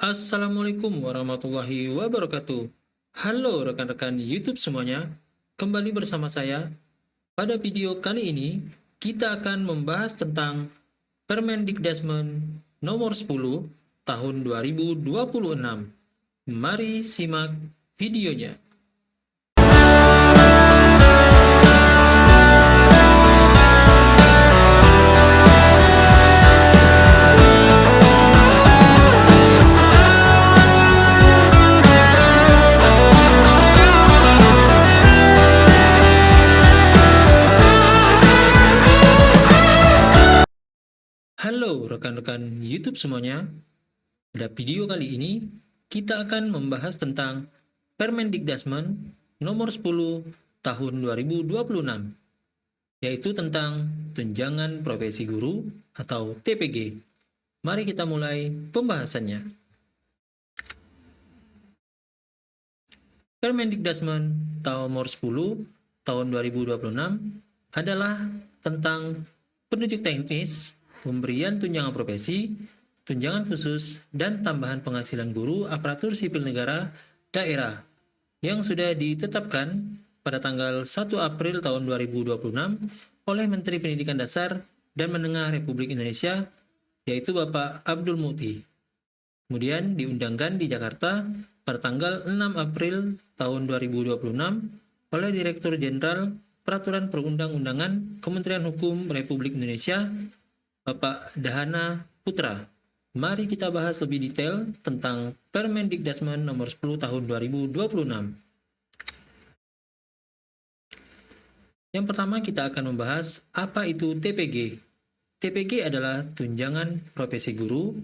Assalamualaikum warahmatullahi wabarakatuh. Halo rekan-rekan YouTube semuanya, kembali bersama saya. Pada video kali ini, kita akan membahas tentang Permendikbuddesmen nomor 10 tahun 2026. Mari simak videonya. Halo rekan-rekan YouTube semuanya. Pada video kali ini, kita akan membahas tentang Permendikbuddesmen nomor 10 tahun 2026, yaitu tentang tunjangan profesi guru atau TPG. Mari kita mulai pembahasannya. Permendikbuddesmen nomor 10 tahun 2026 adalah tentang petunjuk teknis, pemberian tunjangan profesi, tunjangan khusus, dan tambahan penghasilan guru aparatur sipil negara daerah yang sudah ditetapkan pada tanggal 1 April tahun 2026 oleh Menteri Pendidikan Dasar dan Menengah Republik Indonesia, yaitu Bapak Abdul Muti. Kemudian diundangkan di Jakarta pada tanggal 6 April tahun 2026 oleh Direktur Jenderal Peraturan Perundang-undangan Kementerian Hukum Republik Indonesia, Bapak Dahana Putra. Mari kita bahas lebih detail tentang Permendikbuddesmen nomor 10 tahun 2026. Yang pertama kita akan membahas apa itu TPG. TPG adalah tunjangan profesi guru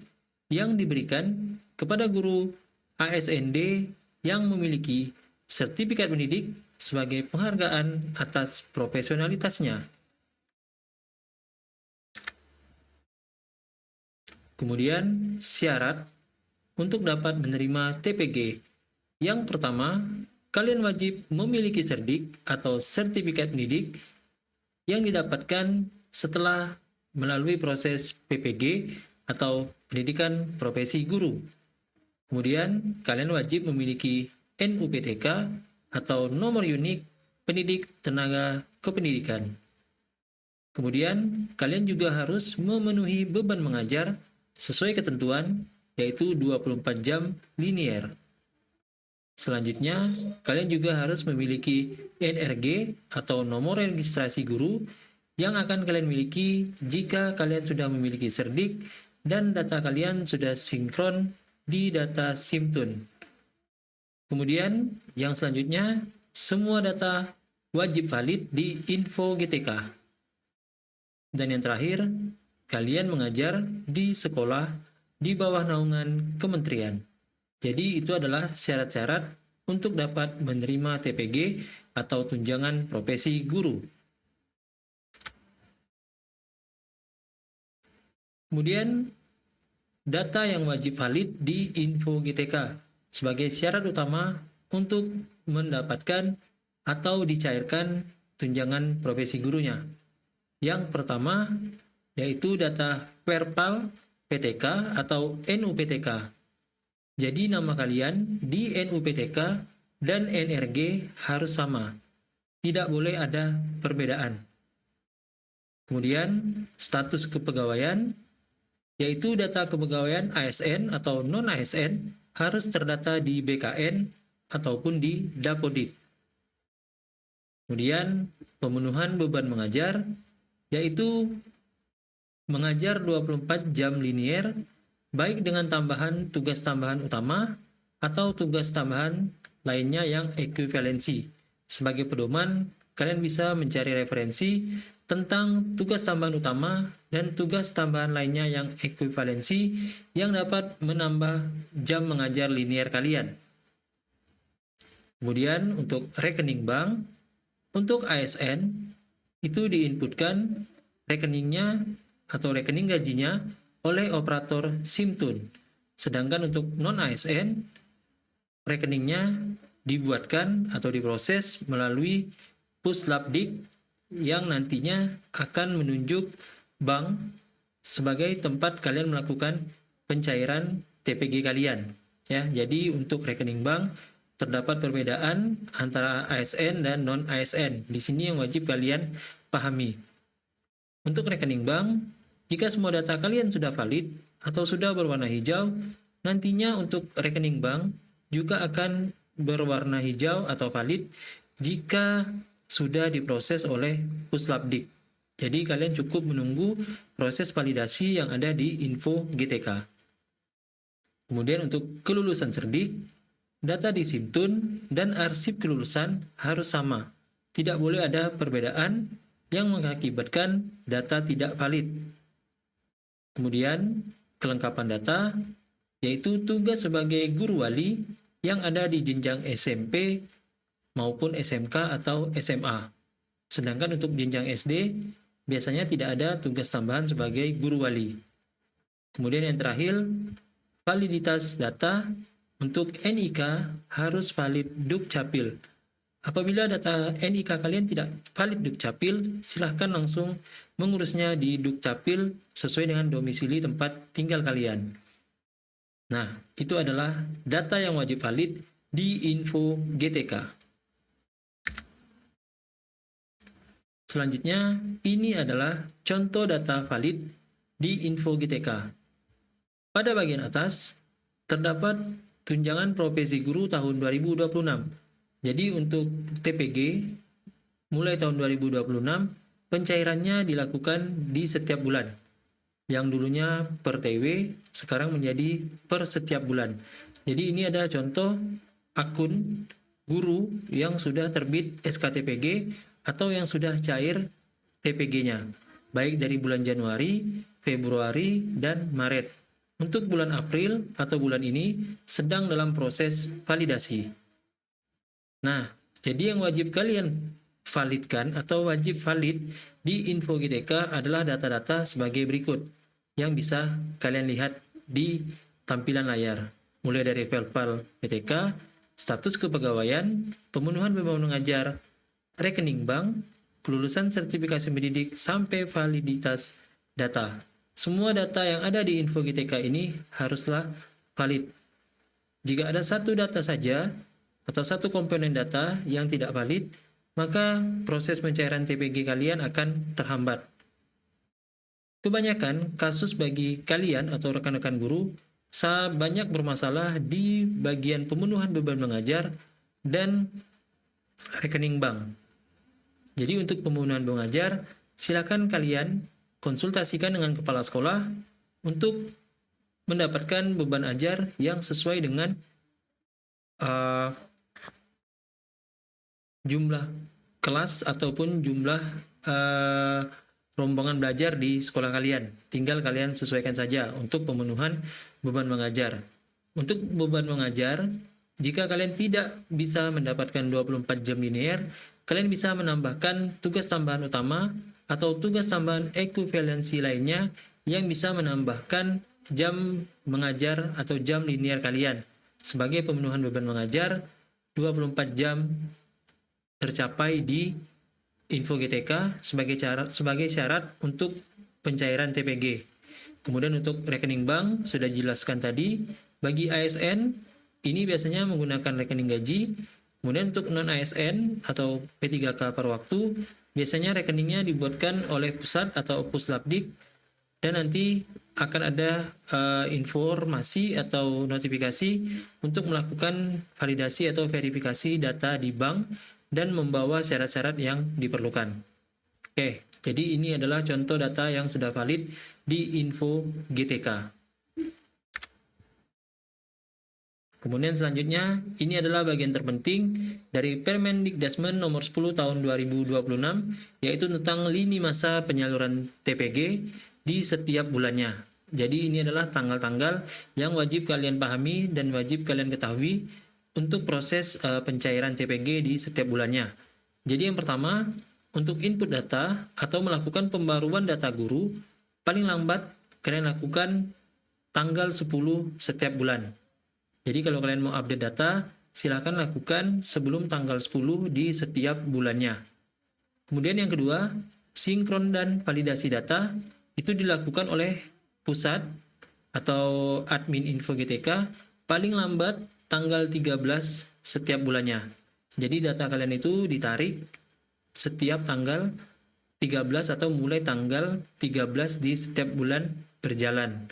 yang diberikan kepada guru ASND yang memiliki sertifikat pendidik sebagai penghargaan atas profesionalitasnya. Kemudian syarat untuk dapat menerima TPG. Yang pertama, kalian wajib memiliki serdik atau sertifikat pendidik yang didapatkan setelah melalui proses PPG atau pendidikan profesi guru. Kemudian kalian wajib memiliki NUPTK atau nomor unik pendidik tenaga kependidikan. Kemudian kalian juga harus memenuhi beban mengajar sesuai ketentuan, yaitu 24 jam linier. Selanjutnya, kalian juga harus memiliki NRG atau nomor registrasi guru yang akan kalian miliki jika kalian sudah memiliki serdik dan data kalian sudah sinkron di data Simtun. Kemudian, yang selanjutnya, semua data wajib valid di info GTK. Dan yang terakhir, kalian mengajar di sekolah di bawah naungan kementerian. Jadi itu adalah syarat-syarat untuk dapat menerima TPG atau tunjangan profesi guru. Kemudian data yang wajib valid di info GTK sebagai syarat utama untuk mendapatkan atau dicairkan tunjangan profesi gurunya. Yang pertama yaitu data Perpal PTK atau NUPTK. Jadi nama kalian di NUPTK dan NRG harus sama. Tidak boleh ada perbedaan. Kemudian status kepegawaian, yaitu data kepegawaian ASN atau non-ASN harus terdata di BKN ataupun di Dapodik. Kemudian pemenuhan beban mengajar, yaitu mengajar 24 jam linier, baik dengan tambahan tugas tambahan utama atau tugas tambahan lainnya yang ekuivalensi. Sebagai pedoman, kalian bisa mencari referensi tentang tugas tambahan utama dan tugas tambahan lainnya yang ekuivalensi yang dapat menambah jam mengajar linier kalian. Kemudian untuk rekening bank, untuk ASN itu diinputkan rekeningnya atau rekening gajinya oleh operator Simtun. Sedangkan untuk non-ASN, rekeningnya dibuatkan atau diproses melalui Puslapdik yang nantinya akan menunjuk bank sebagai tempat kalian melakukan pencairan TPG kalian. Ya, jadi untuk rekening bank terdapat perbedaan antara ASN dan non ASN. Di sini yang wajib kalian pahami. Untuk rekening bank, jika semua data kalian sudah valid atau sudah berwarna hijau, nantinya untuk rekening bank juga akan berwarna hijau atau valid jika sudah diproses oleh Puslapdik. Jadi kalian cukup menunggu proses validasi yang ada di info GTK. Kemudian untuk kelulusan cerdik, data di Simtun dan arsip kelulusan harus sama. Tidak boleh ada perbedaan yang mengakibatkan data tidak valid. Kemudian kelengkapan data, yaitu tugas sebagai guru wali yang ada di jenjang SMP maupun SMK atau SMA. Sedangkan untuk jenjang SD, biasanya tidak ada tugas tambahan sebagai guru wali. Kemudian yang terakhir, validitas data untuk NIK harus valid Dukcapil. Apabila data NIK kalian tidak valid Dukcapil, silahkan langsung mengurusnya di Dukcapil sesuai dengan domisili tempat tinggal kalian. Nah, itu adalah data yang wajib valid di info GTK. Selanjutnya, ini adalah contoh data valid di info GTK. Pada bagian atas, terdapat tunjangan profesi guru tahun 2026. Jadi untuk TPG, mulai tahun 2026, pencairannya dilakukan di setiap bulan. Yang dulunya per TW, sekarang menjadi per setiap bulan. Jadi ini ada contoh akun guru yang sudah terbit SKTPG atau yang sudah cair TPG-nya, baik dari bulan Januari, Februari, dan Maret. Untuk bulan April atau bulan ini sedang dalam proses validasi. Nah, jadi yang wajib kalian validkan atau wajib valid di info GTK adalah data-data sebagai berikut yang bisa kalian lihat di tampilan layar. Mulai dari file GTK, status kepegawaian, pemenuhan beban mengajar, rekening bank, kelulusan sertifikasi mendidik, sampai validitas data. Semua data yang ada di info GTK ini haruslah valid. Jika ada satu data saja atau satu komponen data yang tidak valid, maka proses pencairan TPG kalian akan terhambat. Kebanyakan kasus bagi kalian atau rekan-rekan guru banyak bermasalah di bagian pemenuhan beban mengajar dan rekening bank. Jadi untuk pemenuhan beban mengajar, silakan kalian konsultasikan dengan kepala sekolah untuk mendapatkan beban ajar yang sesuai dengan jumlah kelas ataupun jumlah rombongan belajar di sekolah kalian. Tinggal kalian sesuaikan saja untuk pemenuhan beban mengajar. Untuk beban mengajar, jika kalian tidak bisa mendapatkan 24 jam linear, kalian bisa menambahkan tugas tambahan utama atau tugas tambahan ekuivalensi lainnya yang bisa menambahkan jam mengajar atau jam linear kalian. Sebagai pemenuhan beban mengajar, 24 jam tercapai di info GTK sebagai syarat untuk pencairan TPG. Kemudian untuk rekening bank sudah dijelaskan tadi. Bagi ASN ini biasanya menggunakan rekening gaji. Kemudian untuk non ASN atau P3K per waktu biasanya rekeningnya dibuatkan oleh pusat atau Puslapdik dan nanti akan ada informasi atau notifikasi untuk melakukan validasi atau verifikasi data di bank dan membawa syarat-syarat yang diperlukan. Oke, jadi ini adalah contoh data yang sudah valid di info GTK. Kemudian selanjutnya, ini adalah bagian terpenting dari Permendikdasmen nomor 10 tahun 2026, yaitu tentang lini masa penyaluran TPG di setiap bulannya. Jadi ini adalah tanggal-tanggal yang wajib kalian pahami dan wajib kalian ketahui untuk proses pencairan TPG di setiap bulannya. Jadi yang pertama, untuk input data atau melakukan pembaruan data guru, paling lambat kalian lakukan tanggal 10 setiap bulan. Jadi kalau kalian mau update data, silakan lakukan sebelum tanggal 10 di setiap bulannya. Kemudian yang kedua, sinkron dan validasi data itu dilakukan oleh pusat atau admin info GTK paling lambat tanggal 13 setiap bulannya. Jadi data kalian itu ditarik setiap tanggal 13 atau mulai tanggal 13 di setiap bulan berjalan.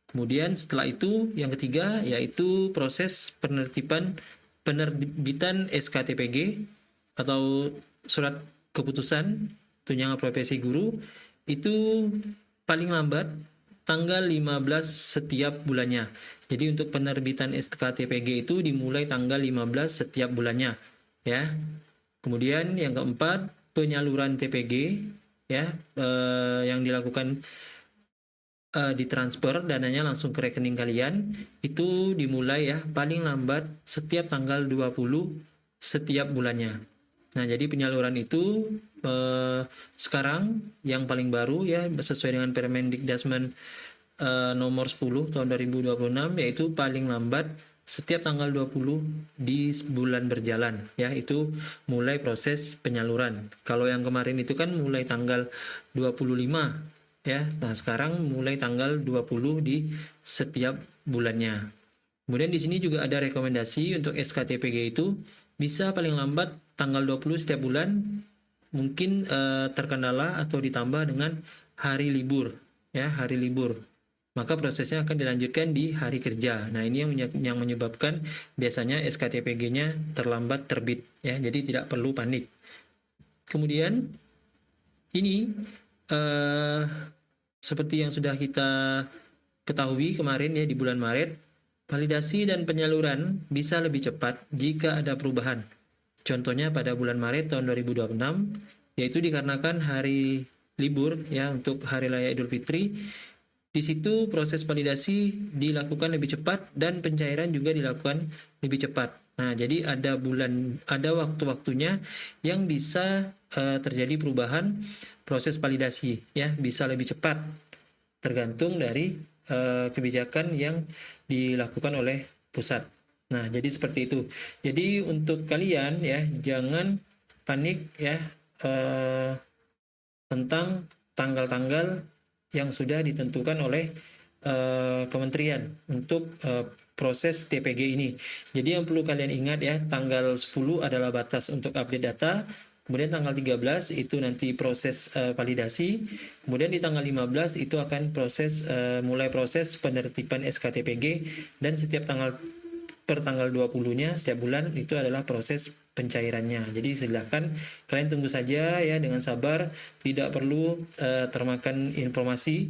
Kemudian setelah itu yang ketiga yaitu proses penerbitan SKTPG atau surat keputusan tunjangan profesi guru itu paling lambat tanggal 15 setiap bulannya. Jadi untuk penerbitan SKTPG itu dimulai tanggal 15 setiap bulannya ya. Kemudian yang keempat, penyaluran TPG ya yang dilakukan ditransfer dananya langsung ke rekening kalian itu dimulai ya paling lambat setiap tanggal 20 setiap bulannya. Nah, jadi penyaluran itu sekarang yang paling baru ya sesuai dengan Permendikdasmen nomor 10 tahun 2026 yaitu paling lambat setiap tanggal 20 di bulan berjalan ya itu mulai proses penyaluran. Kalau yang kemarin itu kan mulai tanggal 25 ya. Nah, sekarang mulai tanggal 20 di setiap bulannya. Kemudian di sini juga ada rekomendasi untuk SKTPG itu bisa paling lambat tanggal 20 setiap bulan, mungkin terkendala atau ditambah dengan hari libur ya, hari libur. Maka prosesnya akan dilanjutkan di hari kerja. Nah, ini yang menyebabkan biasanya SKTPG-nya terlambat terbit ya. Jadi tidak perlu panik. Kemudian ini seperti yang sudah kita ketahui kemarin ya di bulan Maret, validasi dan penyaluran bisa lebih cepat jika ada perubahan. Contohnya pada bulan Maret tahun 2026 yaitu dikarenakan hari libur ya untuk hari raya Idul Fitri. Di situ proses validasi dilakukan lebih cepat dan pencairan juga dilakukan lebih cepat. Nah, jadi ada waktu-waktunya yang bisa terjadi perubahan proses validasi ya, bisa lebih cepat tergantung dari kebijakan yang dilakukan oleh pusat. Nah, jadi seperti itu. Jadi untuk kalian ya jangan panik ya tentang tanggal-tanggal yang sudah ditentukan oleh kementerian untuk proses TPG ini. Jadi yang perlu kalian ingat ya, tanggal 10 adalah batas untuk update data, kemudian tanggal 13 itu nanti proses validasi, kemudian di tanggal 15 itu akan mulai proses penertiban SKTPG, dan setiap per tanggal 20-nya setiap bulan itu adalah proses pencairannya. Jadi silakan kalian tunggu saja ya dengan sabar, tidak perlu termakan informasi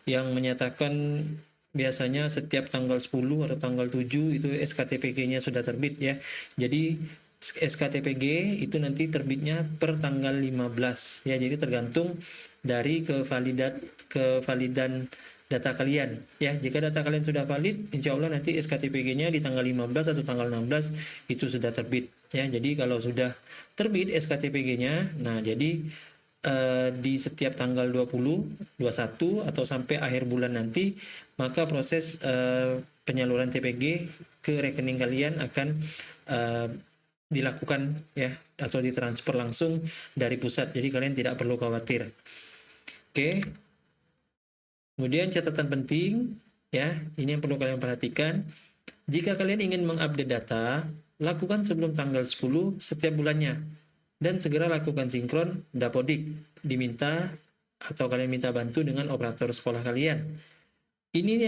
yang menyatakan biasanya setiap tanggal 10 atau tanggal 7 itu SKTPG-nya sudah terbit ya. Jadi SKTPG itu nanti terbitnya per tanggal 15 ya. Jadi tergantung dari kevalidan data kalian ya. Jika data kalian sudah valid, insya Allah nanti SKTPG-nya di tanggal 15 atau tanggal 16 itu sudah terbit ya. Jadi kalau sudah terbit SKTPG-nya, nah jadi di setiap tanggal 20, 21 atau sampai akhir bulan nanti, maka proses penyaluran TPG ke rekening kalian akan dilakukan ya, atau ditransfer langsung dari pusat. Jadi kalian tidak perlu khawatir. Oke. Kemudian catatan penting ya, ini yang perlu kalian perhatikan. Jika kalian ingin mengupdate data, lakukan sebelum tanggal 10 setiap bulannya dan segera lakukan sinkron Dapodik. Diminta atau kalian minta bantu dengan operator sekolah kalian. Ini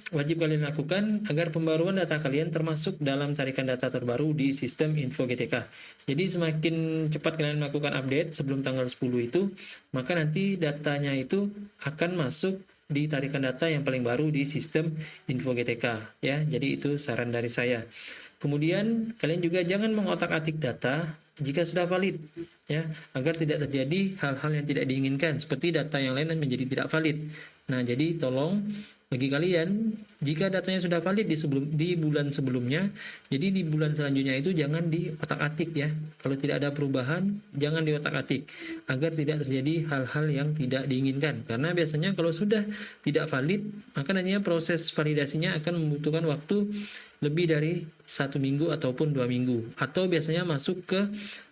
wajib kalian lakukan agar pembaruan data kalian termasuk dalam tarikan data terbaru di sistem info GTK. Jadi semakin cepat kalian melakukan update sebelum tanggal 10 itu, maka nanti datanya itu akan masuk di tarikan data yang paling baru di sistem info GTK ya. Jadi itu saran dari saya. Kemudian kalian juga jangan mengotak-atik data jika sudah valid ya, agar tidak terjadi hal-hal yang tidak diinginkan seperti data yang lain menjadi tidak valid. Nah, jadi tolong bagi kalian, jika datanya sudah valid di bulan sebelumnya, jadi di bulan selanjutnya itu jangan diotak-atik ya. Kalau tidak ada perubahan, jangan diotak-atik agar tidak terjadi hal-hal yang tidak diinginkan. Karena biasanya kalau sudah tidak valid, maka nantinya proses validasinya akan membutuhkan waktu lebih dari 1 minggu ataupun 2 minggu, atau biasanya masuk ke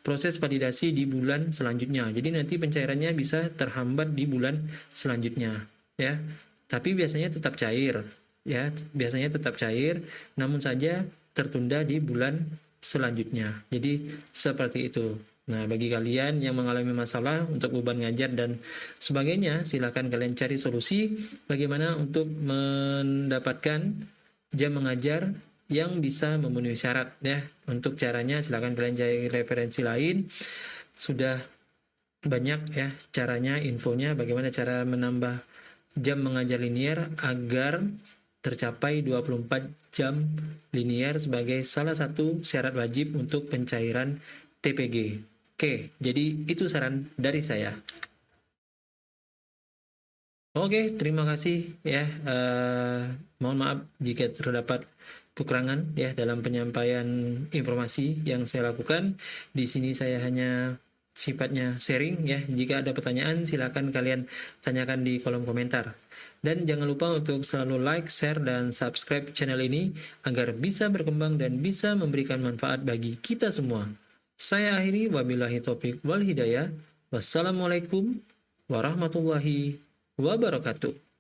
proses validasi di bulan selanjutnya. Jadi nanti pencairannya bisa terhambat di bulan selanjutnya ya. tapi biasanya tetap cair, ya, biasanya tetap cair, namun saja tertunda di bulan selanjutnya. Jadi seperti itu. Nah, bagi kalian yang mengalami masalah untuk beban ngajar dan sebagainya, silakan kalian cari solusi bagaimana untuk mendapatkan jam mengajar yang bisa memenuhi syarat, ya. Untuk caranya silakan kalian cari referensi lain. Sudah banyak ya caranya, infonya bagaimana cara menambah jam mengajar linear agar tercapai 24 jam linear sebagai salah satu syarat wajib untuk pencairan TPG. Oke, jadi itu saran dari saya. Oke, terima kasih ya. Mohon maaf jika terdapat kekurangan ya dalam penyampaian informasi yang saya lakukan. Di sini saya hanya sifatnya sharing ya. Jika ada pertanyaan silakan kalian tanyakan di kolom komentar. Dan jangan lupa untuk selalu like, share, dan subscribe channel ini agar bisa berkembang dan bisa memberikan manfaat bagi kita semua. Saya akhiri, wabillahi taufiq wal hidayah. Wassalamualaikum warahmatullahi wabarakatuh.